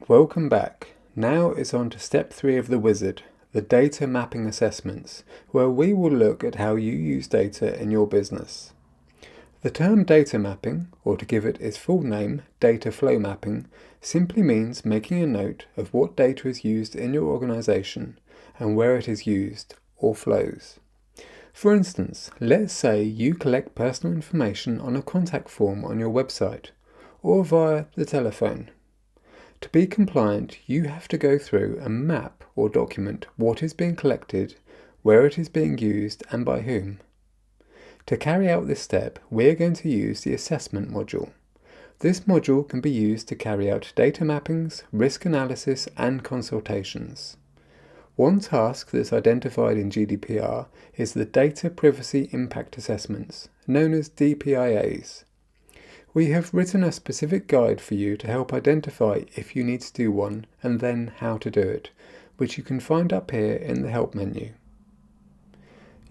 Welcome back. Now it's on to step 3 of the wizard, the data mapping assessments, where we will look at how you use data in your business. The term data mapping, or to give it its full name, data flow mapping, simply means making a note of what data is used in your organization and where it is used, or flows. For instance, let's say you collect personal information on a contact form on your website, or via the telephone. To be compliant, you have to go through and map or document what is being collected, where it is being used, and by whom. To carry out this step, we are going to use the assessment module. This module can be used to carry out data mappings, risk analysis, and consultations. One task that's identified in GDPR is the Data Privacy Impact Assessments, known as DPIAs. We have written a specific guide for you to help identify if you need to do one and then how to do it, which you can find up here in the Help menu.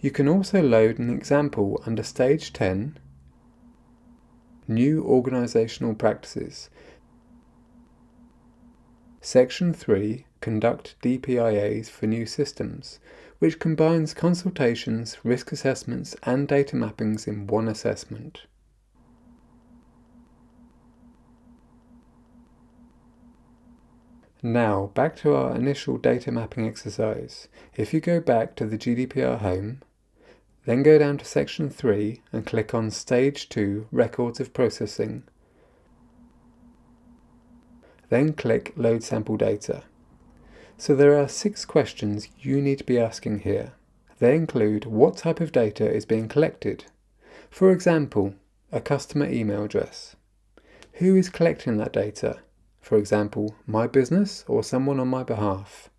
You can also load an example under Stage 10, New Organizational Practices. Section 3, Conduct DPIAs for New Systems, which combines consultations, risk assessments, and data mappings in one assessment. Now, back to our initial data mapping exercise. If you go back to the GDPR home, then go down to Section 3 and click on Stage 2, Records of Processing. Then click Load Sample Data. So there are 6 questions you need to be asking here. They include what type of data is being collected. For example, a customer email address. Who is collecting that data? For example, my business or someone on my behalf.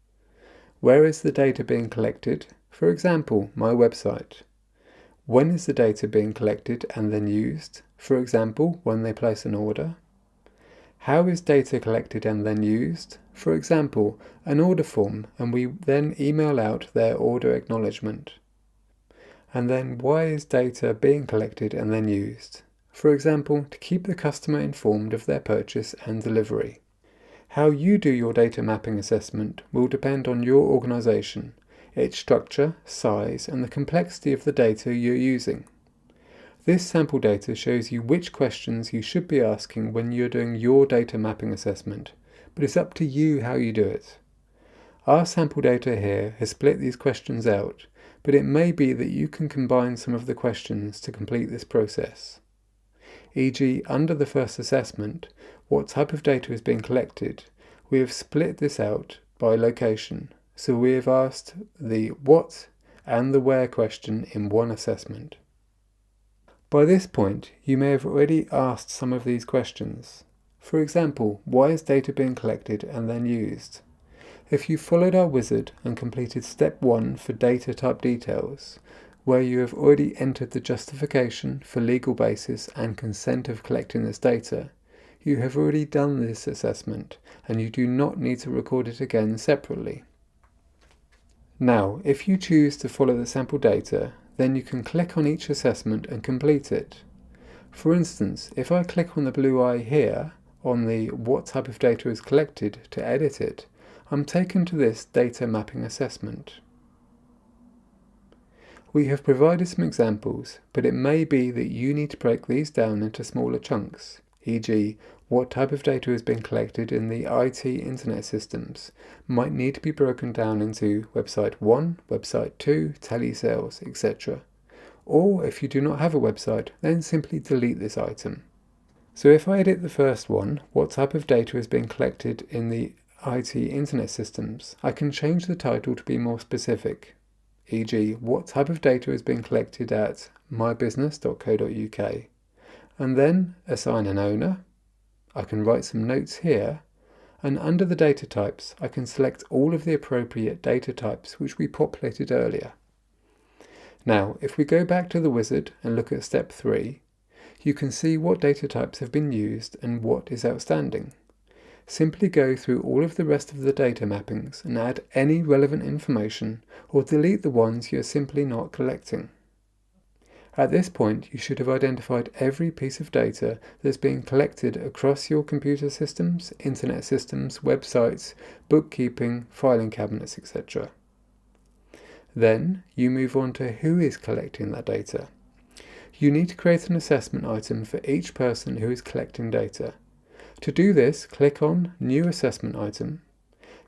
Where is the data being collected? For example, my website. When is the data being collected and then used? For example, when they place an order. How is data collected and then used? For example, an order form, and we then email out their order acknowledgement. And then why is data being collected and then used? For example, to keep the customer informed of their purchase and delivery. How you do your data mapping assessment will depend on your organization, its structure, size, and the complexity of the data you're using. This sample data shows you which questions you should be asking when you're doing your data mapping assessment, but it's up to you how you do it. Our sample data here has split these questions out, but it may be that you can combine some of the questions to complete this process. E.g., under the first assessment, what type of data is being collected, we have split this out by location, so we have asked the what and the where question in one assessment. By this point, you may have already asked some of these questions. For example, why is data being collected and then used? If you followed our wizard and completed step 1 for data type details, where you have already entered the justification for legal basis and consent of collecting this data, you have already done this assessment and you do not need to record it again separately. Now, if you choose to follow the sample data, then you can click on each assessment and complete it. For instance, if I click on the blue eye here, on the what type of data is collected to edit it, I'm taken to this data mapping assessment. We have provided some examples, but it may be that you need to break these down into smaller chunks, e.g., what type of data is being collected in the IT internet systems might need to be broken down into website 1, website 2, telesales, etc. Or if you do not have a website, then simply delete this item. So if I edit the first one, what type of data is being collected in the IT internet systems, I can change the title to be more specific. E.g., what type of data is being collected at mybusiness.co.uk, and then assign an owner. I can write some notes here, and under the data types I can select all of the appropriate data types which we populated earlier. Now, if we go back to the wizard and look at step 3, you can see what data types have been used and what is outstanding. Simply go through all of the rest of the data mappings and add any relevant information or delete the ones you're simply not collecting. At this point, you should have identified every piece of data that's being collected across your computer systems, internet systems, websites, bookkeeping, filing cabinets, etc. Then you move on to who is collecting that data. You need to create an assessment item for each person who is collecting data. To do this, click on New Assessment Item,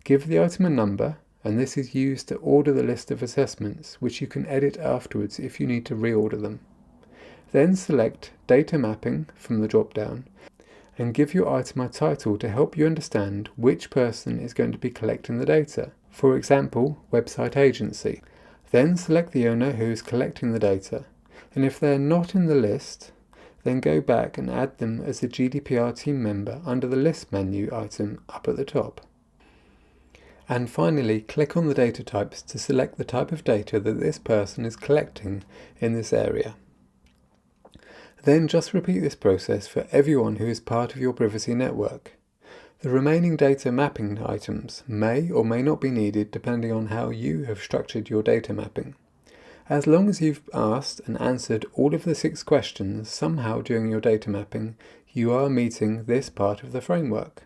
give the item a number, and this is used to order the list of assessments, which you can edit afterwards if you need to reorder them. Then select Data Mapping from the drop-down and give your item a title to help you understand which person is going to be collecting the data. For example, Website Agency. Then select the owner who is collecting the data, and if they're not in the list, then go back and add them as a GDPR team member under the List menu item up at the top. And finally, click on the data types to select the type of data that this person is collecting in this area. Then just repeat this process for everyone who is part of your privacy network. The remaining data mapping items may or may not be needed depending on how you have structured your data mapping. As long as you've asked and answered all of the 6 questions somehow during your data mapping, you are meeting this part of the framework.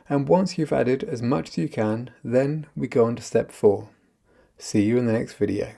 And once you've added as much as you can, then we go on to step 4. See you in the next video.